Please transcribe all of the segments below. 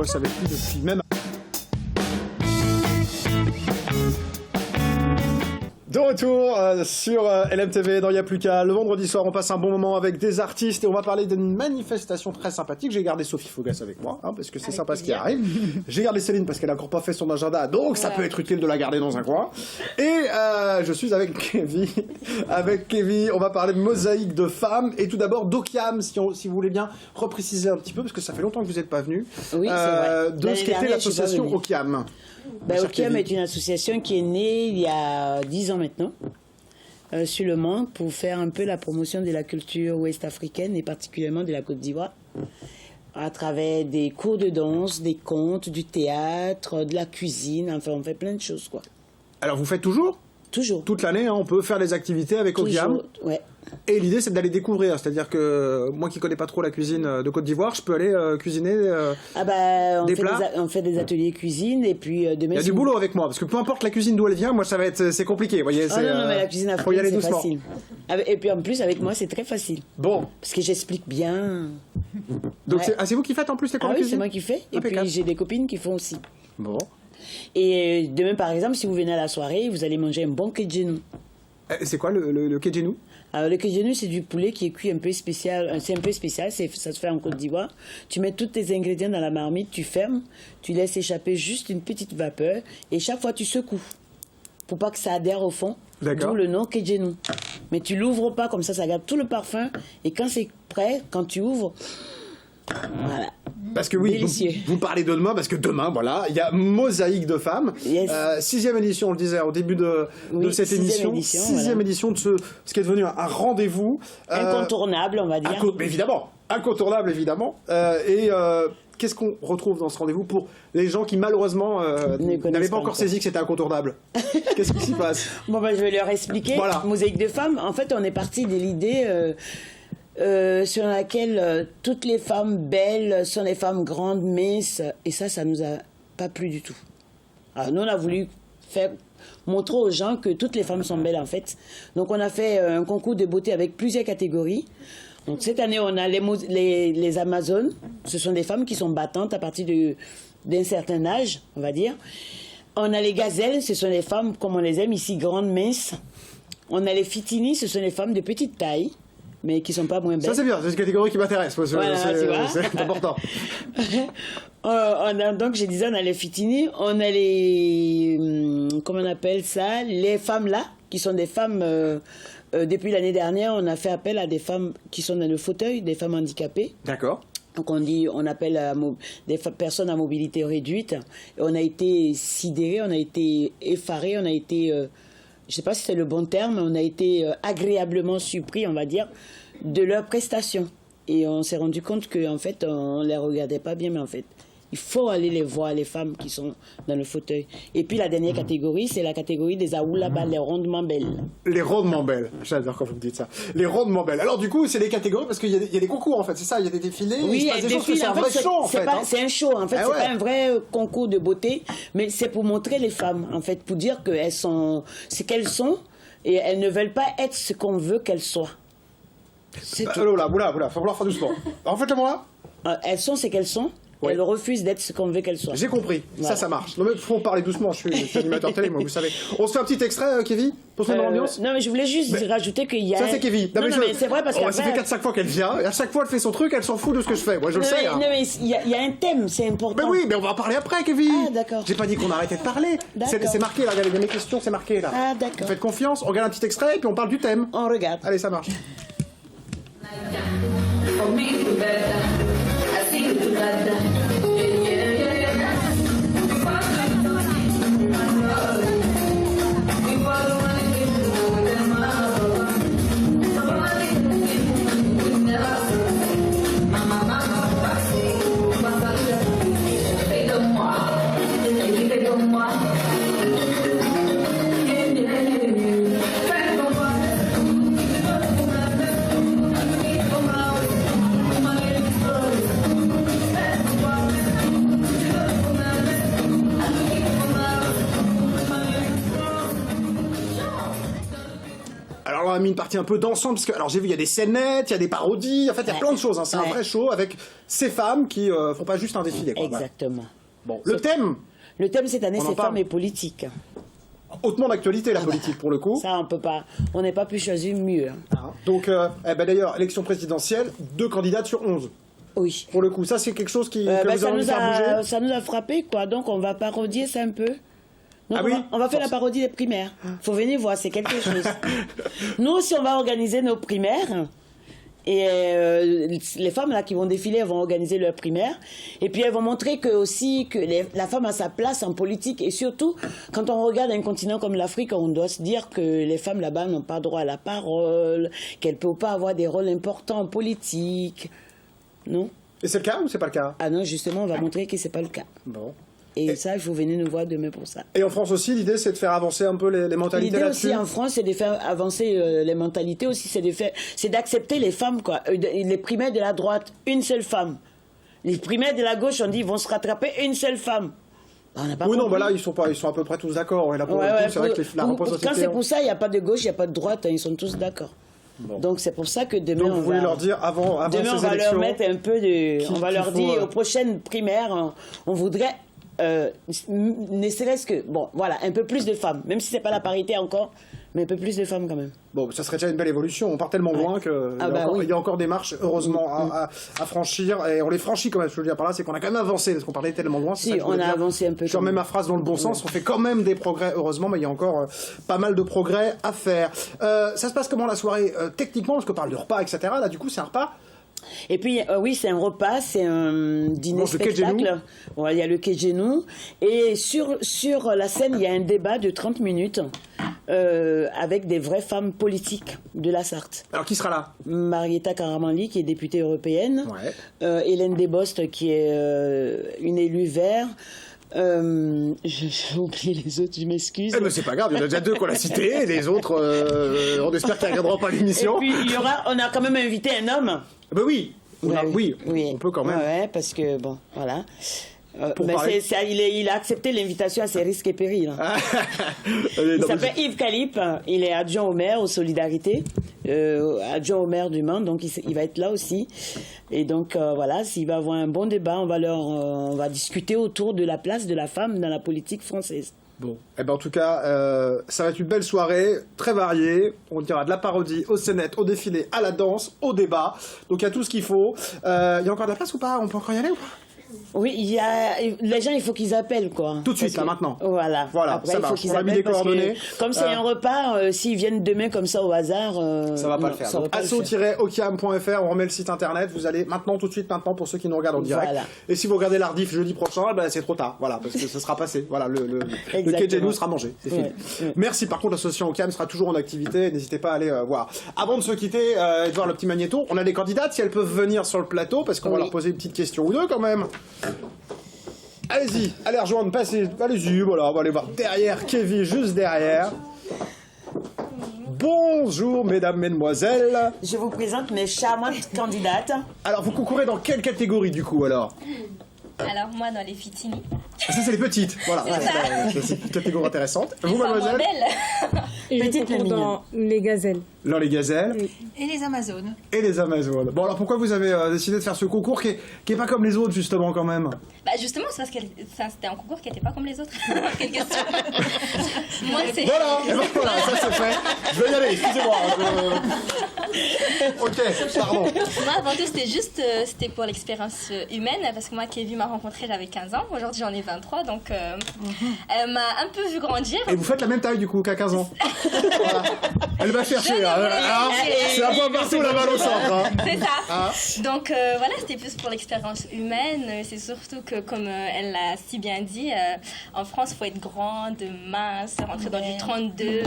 bosse avec lui depuis même... De retour sur LMTV dans Y'a plus qu'à. Le vendredi soir, on passe un bon moment avec des artistes et on va parler d'une manifestation très sympathique. J'ai gardé Sophie Fougas avec moi, parce que c'est sympa ce qui arrive. J'ai gardé Céline parce qu'elle n'a encore pas fait son agenda, donc ça peut être utile de la garder dans un coin. Et je suis avec Kevin. Avec Kevin, on va parler de mosaïque de femmes et tout d'abord d'Okiam, si vous voulez bien repréciser un petit peu, parce que ça fait longtemps que vous n'êtes pas venu. Oui, c'est vrai. De ce qu'était l'association Okiam. Okiam est une association qui est née il y a 10 ans maintenant, sur le Mans, pour faire un peu la promotion de la culture ouest-africaine et particulièrement de la Côte d'Ivoire, à travers des cours de danse, des contes, du théâtre, de la cuisine, enfin on fait plein de choses, quoi. Alors vous faites toujours ? Toujours. Toute l'année, on peut faire des activités avec Okiam. Ouais. Et l'idée, c'est d'aller découvrir. C'est-à-dire que moi qui connais pas trop la cuisine de Côte d'Ivoire, je peux aller cuisiner des plats. On fait des ateliers cuisine et puis demain. Il y a du boulot avec moi, parce que peu importe la cuisine d'où elle vient, moi ça va être c'est compliqué. Vous voyez, non, mais la cuisine africaine, c'est facile. Et puis en plus, avec moi, c'est très facile. Bon. Parce que j'explique bien. Donc c'est vous qui faites en plus les cours de cuisine ? Oui, c'est moi qui fais. Et puis j'ai des copines qui font aussi. Bon. Et demain, par exemple, si vous venez à la soirée, vous allez manger un bon kedjenou. C'est quoi le kedjenou ? Alors, le kedjenou, c'est du poulet qui est cuit un peu spécial. C'est un peu spécial, ça se fait en Côte d'Ivoire. Tu mets tous tes ingrédients dans la marmite, tu fermes, tu laisses échapper juste une petite vapeur et chaque fois tu secoues pour pas que ça adhère au fond. D'accord. D'où le nom kedjenou. Mais tu l'ouvres pas, comme ça garde tout le parfum. Et quand c'est prêt, quand tu ouvres, voilà. Parce que oui, vous parlez de demain, parce que demain, voilà, il y a Mosaïque de femmes. Yes. 6e édition, on le disait au début de cette émission. 6e édition de ce qui est devenu un rendez-vous. Incontournable, on va dire. Évidemment, incontournable, évidemment. Qu'est-ce qu'on retrouve dans ce rendez-vous pour les gens qui, malheureusement, n'avaient pas encore saisi que c'était incontournable? Qu'est-ce qui s'y passe? Bon, je vais leur expliquer. Voilà. Mosaïque de femmes, en fait, on est parti de l'idée... sur laquelle toutes les femmes belles sont des femmes grandes, minces, et ça nous a pas plu du tout. Alors nous, on a voulu montrer aux gens que toutes les femmes sont belles, en fait. Donc on a fait un concours de beauté avec plusieurs catégories. Donc cette année, on a les Amazones. Ce sont des femmes qui sont battantes à partir d'un certain âge, on va dire. On a les gazelles, ce sont des femmes, comme on les aime ici, grandes, minces. On a les fitini, ce sont des femmes de petite taille, mais qui ne sont pas moins belles. Ça c'est bien, c'est une catégorie qui m'intéresse, voilà, c'est important. Donc je disais, on a les fitini, on a les... comment on appelle ça? Les femmes là, qui sont des femmes... depuis l'année dernière, on a fait appel à des femmes qui sont dans le fauteuil, des femmes handicapées. D'accord. Donc on appelle des personnes à mobilité réduite. Et on a été sidérés, on a été effarés, on a été... je ne sais pas si c'est le bon terme, on a été agréablement surpris, on va dire, de leurs prestations. Et on s'est rendu compte qu'en fait, on ne les regardait pas bien, mais en fait, il faut aller les voir, les femmes qui sont dans le fauteuil. Et puis la dernière catégorie, c'est la catégorie des aoulaba, les rondement belles. Les rondement belles, j'adore quand vous me dites ça. Les rondement belles. Alors du coup, c'est les catégories, parce qu'il y a des concours en fait, c'est ça, il y a des défilés, oui, il se passe des choses, c'est un vrai show en fait. C'est un show, en fait, c'est pas un vrai concours de beauté, mais c'est pour montrer les femmes, en fait, pour dire qu'elles sont ce qu'elles sont, et elles ne veulent pas être ce qu'on veut qu'elles soient. C'est tout. Là, il va falloir faire doucement. En fait, moi elles sont ce qu'elles sont. Oui. Elles refusent d'être ce qu'on veut qu'elles soient. J'ai compris, voilà. Ça marche. Non mais il faut parler doucement, je suis animateur télé, moi, vous savez. On se fait un petit extrait, Kevin, pour se mettre dans l'ambiance. Non mais je voulais juste rajouter qu'il y a... Ça c'est Kevin. Non, mais c'est vrai parce que... Ça fait 4-5 fois qu'elle vient, et à chaque fois elle fait son truc, elle s'en fout de ce que je fais, moi je le sais. Non mais il y a un thème, c'est important. Mais oui, mais on va en parler après, Kevin. Ah d'accord. J'ai pas dit qu'on arrêtait de parler. C'est marqué là, regardez, mes questions, c'est marqué là. Ah d'accord. Faites confiance, on regarde un petit extrait, et puis on parle du thème. On regarde. Allez, ça marche. même mis une partie un peu dansante, parce que, alors j'ai vu, il y a des scénettes, il y a des parodies, en fait, il y a plein de choses. Hein. C'est un vrai show avec ces femmes qui font pas juste un défilé. Quoi. Exactement. Bon, le thème. Le thème cette année, c'est femmes et politique. Hautement d'actualité, la politique, pour le coup. Ça, on peut pas. On n'est pas pu choisir mieux. Ah. Donc, d'ailleurs, élection présidentielle, 2 candidates sur 11. Oui. Pour le coup, ça, c'est quelque chose que vous avez envie de faire bouger. Ça nous a frappé, quoi. Donc, on va parodier ça un peu. Donc on va faire la parodie des primaires. Faut venir voir, c'est quelque chose. Nous aussi, on va organiser nos primaires. Et les femmes là qui vont défiler, elles vont organiser leurs primaires. Et puis elles vont montrer que aussi que la femme a sa place en politique. Et surtout, quand on regarde un continent comme l'Afrique, on doit se dire que les femmes là-bas n'ont pas droit à la parole, qu'elles ne peuvent pas avoir des rôles importants en politique. Non? Et c'est le cas ou c'est pas le cas? Ah non, justement, on va montrer que c'est pas le cas. Bon. Et ça, il faut venir nous voir demain pour ça. Et en France aussi, l'idée, c'est de faire avancer un peu les mentalités là-dessus. L'idée aussi en France, c'est de faire avancer les mentalités aussi, c'est d'accepter les femmes, quoi. Les primaires de la droite, une seule femme. Les primaires de la gauche, on dit, ils vont se rattraper une seule femme. Bah, on a pas compris. Non, bah là, ils sont à peu près tous d'accord. Ouais, là, pour le coup, c'est vrai que la représentativité... Quand c'est pour ça, il n'y a pas de gauche, il n'y a pas de droite, hein, ils sont tous d'accord. Bon. Donc c'est pour ça que demain vous voulez leur dire avant demain, ces on va élections, leur mettre un peu de... On va leur dire aux prochaines primaires, on voudrait... ne serait-ce que, bon, voilà, un peu plus de femmes, même si c'est pas la parité encore, mais un peu plus de femmes quand même. Bon, ça serait déjà une belle évolution. On part tellement loin qu'il y a encore des marches, heureusement, à franchir. Et on les franchit quand même, ce que je veux dire par là, c'est qu'on a quand même avancé, parce qu'on parlait tellement loin. Si, on a avancé un peu. Je remets ma phrase dans le bon sens, on fait quand même des progrès, heureusement, mais il y a encore pas mal de progrès à faire. Ça se passe comment la soirée techniquement, parce qu'on parle de repas, etc. Là, du coup, c'est un repas. Et puis, oui, c'est un repas, c'est un dîner-spectacle. Il y a le Kejenou. Et sur la scène, il y a un débat de 30 minutes avec des vraies femmes politiques de la Sarthe. Alors, qui sera là? Marietta Karamanli, qui est députée européenne. Hélène Desbostes, qui est une élue vert. J'ai oublié les autres, je m'excuse. Mais c'est pas grave, il y en a déjà 2 qu'on a cités, et les autres, on espère qu'ils ne regarderont pas l'émission. Et puis, on a quand même invité un homme. Ben oui, on peut quand même. Ouais, parce que, bon, voilà. Il a accepté l'invitation à ses risques et périls. Il s'appelle Yves Calip, il est adjoint au maire aux Solidarités, adjoint au maire du Mans, donc il va être là aussi. Et donc voilà, s'il va avoir un bon débat, on va discuter autour de la place de la femme dans la politique française. Bon, en tout cas, ça va être une belle soirée, très variée. On dira de la parodie, aux scénettes, au défilé, à la danse, au débat. Donc il y a tout ce qu'il faut. Il y a encore de la place ou pas? On peut encore y aller ou pas? Oui, les gens, il faut qu'ils appellent, quoi. Tout de suite, là, maintenant. Voilà. Après, ça marche. On a mis des coordonnées. Comme c'est un repas, s'ils viennent demain comme ça au hasard... ça va pas le faire. asso-okiam.fr, on remet le site internet. Vous allez maintenant, tout de suite, maintenant, pour ceux qui nous regardent en direct. Voilà. Et si vous regardez l'Ardif jeudi prochain, c'est trop tard. Voilà, parce que ça sera passé. Voilà, le Kejenou sera mangé. C'est fini. Merci. Par contre, l'association Okiam sera toujours en activité. N'hésitez pas à aller voir. Avant de se quitter et de voir le petit magnéto, on a des candidates, si elles peuvent venir sur le plateau, parce qu'on va leur poser une petite question ou deux, quand même. Allez-y, allez rejoindre, passez, allez-y, voilà, on va aller voir derrière, Kevin, juste derrière. Bonjour, mesdames, mesdemoiselles. Je vous présente mes charmantes candidates. Alors, vous concourez dans quelle catégorie, du coup, alors? Alors, moi, dans les fitini. Ça, c'est les petites, voilà. C'est une catégorie intéressante. Vous, mademoiselle? Et petite dans les gazelles. Dans les gazelles. Et les Amazones. Et les Amazones. Bon, alors pourquoi vous avez décidé de faire ce concours qui est pas comme les autres, justement, quand même? Bah, justement, c'est parce que c'était un concours qui n'était pas comme les autres. Quelle question. Moi, c'est... Voilà, ça c'est fait. Je vais y aller, excusez-moi. Ok, pardon. Moi, avant tout, c'était pour l'expérience humaine, parce que moi, Kevin m'a rencontré, j'avais 15 ans. Aujourd'hui, j'en ai 23, donc elle m'a un peu vu grandir. Et vous faites la même taille, du coup, qu'à 15 ans. Voilà. Elle va chercher, c'est un point partout, la balle au centre. Hein. C'est ça. Donc voilà, c'était plus pour l'expérience humaine. C'est surtout que, comme elle l'a si bien dit, en France, il faut être grande, mince, rentrer dans du 32.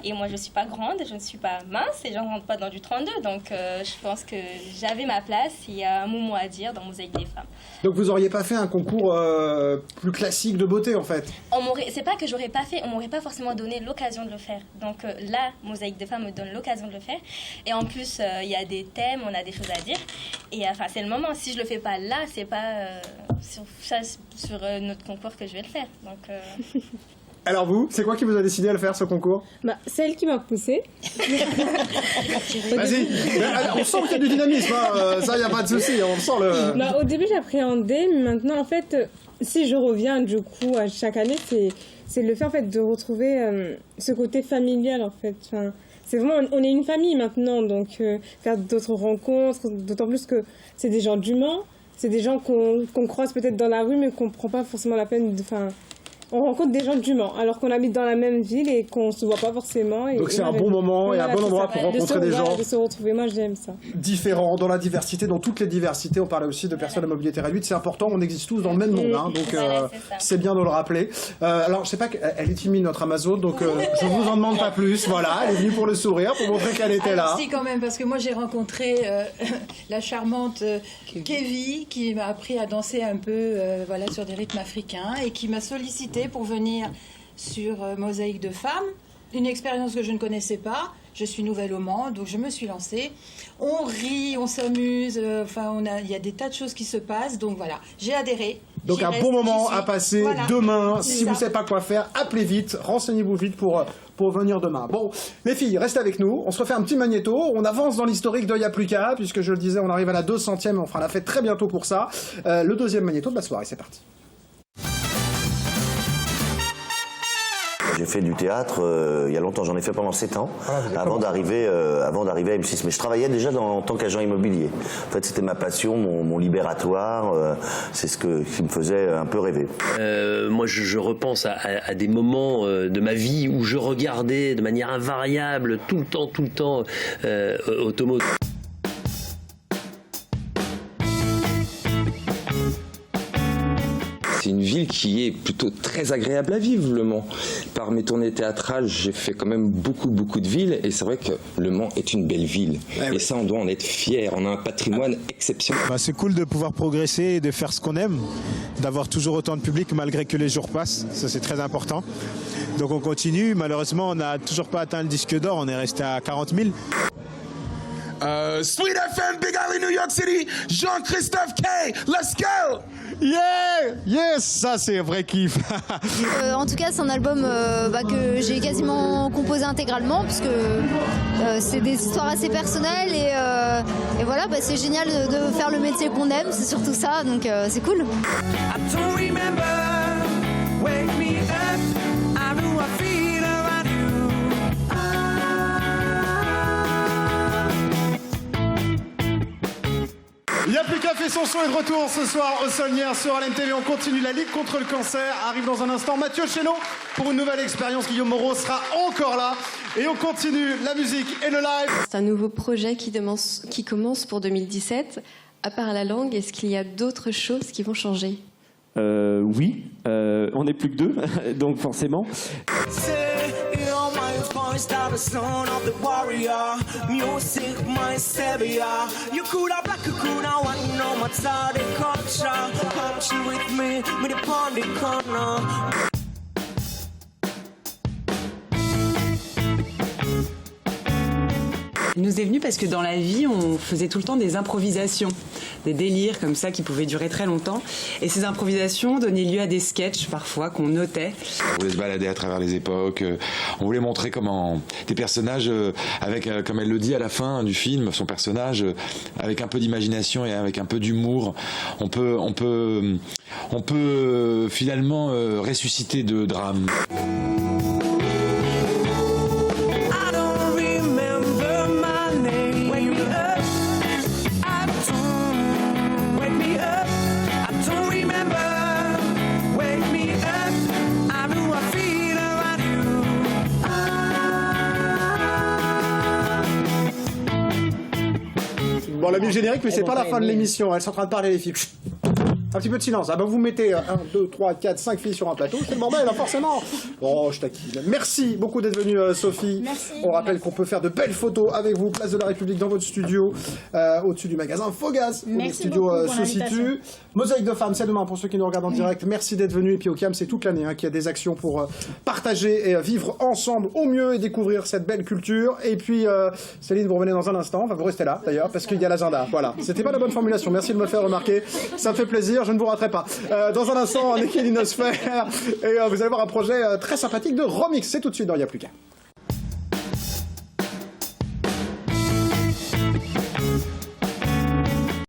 Et moi, je ne suis pas grande, je ne suis pas mince et je ne rentre pas dans du 32. Donc, je pense que j'avais ma place. Il y a un mot à dire dans Mosaïque des femmes. Donc, vous n'auriez pas fait un concours plus classique de beauté, en fait? C'est pas que j'aurais pas fait, on m'aurait pas forcément donné l'occasion de le faire. Donc, là, Mosaïque des femmes me donne l'occasion de le faire. Et en plus, il y a des thèmes, on a des choses à dire. Et enfin, c'est le moment. Si je le fais pas là, c'est pas sur notre concours que je vais le faire. Donc... Alors vous, c'est quoi qui vous a décidé à le faire, ce concours? Bah, celle qui m'a poussée. Vas-y, on sent qu'il y a du dynamisme, hein. Ça, il n'y a pas de souci, on sent le... Bah, au début, j'appréhendais, mais maintenant, en fait, si je reviens, du coup, à chaque année, c'est le fait, en fait, de retrouver ce côté familial, en fait. Enfin, c'est vraiment, on est une famille maintenant, donc faire d'autres rencontres, d'autant plus que c'est des gens du Mans, c'est des gens qu'on croise peut-être dans la rue, mais qu'on ne prend pas forcément la peine de... Enfin, on rencontre des gens du Mans, alors qu'on habite dans la même ville et qu'on ne se voit pas forcément. Donc c'est un bon moment et un bon endroit pour rencontrer des gens de se retrouver, moi j'aime ça. Différents, dans la diversité, dans toutes les diversités. On parlait aussi de personnes à mobilité réduite, c'est important, on existe tous dans le même monde, hein, donc c'est bien de le rappeler. Alors je sais pas, elle est timide notre Amazone, donc je vous en demande pas plus, voilà, elle est venue pour le sourire, pour montrer qu'elle était là. Si quand même, parce que moi j'ai rencontré la charmante Kevin qui m'a appris à danser un peu voilà, sur des rythmes africains et qui m'a sollicité pour venir sur Mosaïque de femmes, une expérience que je ne connaissais pas. Je suis nouvelle au Mans, donc je me suis lancée. On rit, on s'amuse, enfin il y a des tas de choses qui se passent, donc voilà, j'ai adhéré. Donc un bon moment à passer demain. Si vous ne savez pas quoi faire, appelez vite, renseignez-vous vite pour venir demain. Bon, les filles, restez avec nous. On se refait un petit magnéto. On avance dans l'historique de Y'a plus qu'à, puisque je le disais, on arrive à la 200e et on fera la fête très bientôt pour ça. Le deuxième magnéto de la soirée, c'est parti. J'ai fait du théâtre il y a longtemps, j'en ai fait pendant 7 ans, avant d'arriver à M6. Mais je travaillais déjà en tant qu'agent immobilier. En fait, c'était ma passion, mon libératoire, c'est ce qui me faisait un peu rêver. Moi, je repense à des moments de ma vie où je regardais de manière invariable, tout le temps, Otomo. C'est une ville qui est plutôt très agréable à vivre, Le Mans. Par mes tournées théâtrales, j'ai fait quand même beaucoup de villes et c'est vrai que Le Mans est une belle ville. Et ça, on doit en être fier. On a un patrimoine exceptionnel. C'est cool de pouvoir progresser et de faire ce qu'on aime, d'avoir toujours autant de public malgré que les jours passent. Ça, c'est très important. Donc on continue. Malheureusement, on n'a toujours pas atteint le disque d'or. On est resté à 40 000. Sweet FM, Big Alley, New York City, Jean-Christophe K, let's go! Yeah! Yes! Ça, c'est un vrai kiff. En tout cas, c'est un album que j'ai quasiment composé intégralement, parce que c'est des histoires assez personnelles et voilà, c'est génial de faire le métier qu'on aime, c'est surtout ça, donc c'est cool. Y'a plus qu'à fait son son et de retour ce soir au Saulnières sur LMTV. On continue la Ligue contre le cancer. Arrive dans un instant Mathieu Chénaud pour une nouvelle expérience. Guillaume Moreau sera encore là. Et on continue la musique et le live. C'est un nouveau projet qui commence pour 2017. À part la langue, est-ce qu'il y a d'autres choses qui vont changer ? Oui, on n'est plus que 2, donc forcément. Il nous est venu parce que dans la vie, on faisait tout le temps des improvisations, des délires comme ça qui pouvaient durer très longtemps. Et ces improvisations donnaient lieu à des sketchs parfois qu'on notait. On voulait se balader à travers les époques, on voulait montrer comment des personnages avec, comme elle le dit à la fin du film, son personnage, avec un peu d'imagination et avec un peu d'humour, on peut finalement ressusciter de drames. Bon, la musique générique, mais c'est pas la fin de l'émission. Elles sont en train de parler, les filles. Un petit peu de silence. Ah ben vous mettez 1, 2, 3, 4, 5 filles sur un plateau, c'est le bordel, hein, forcément. Oh, je taquine. Merci beaucoup d'être venue, Sophie. Merci. On rappelle qu'on peut faire de belles photos avec vous, place de la République, dans votre studio, au-dessus du magasin Fogaz, où le studio se situe. Mosaïque de femmes, c'est demain pour ceux qui nous regardent en direct. Merci d'être venus. Et puis au CAM, c'est toute l'année qu'il y a des actions pour partager et vivre ensemble au mieux et découvrir cette belle culture. Et puis, Céline, vous revenez dans un instant. Enfin, vous restez là, d'ailleurs, parce qu'il y a l'agenda. Voilà. C'était pas la bonne formulation. Merci de me le faire remarquer. Ça me fait plaisir. dire, je ne vous raterai pas. Dans un instant, Nekelinosphère, et vous allez voir un projet très sympathique de remix. C'est tout de suite dans Il n'y a plus qu'à.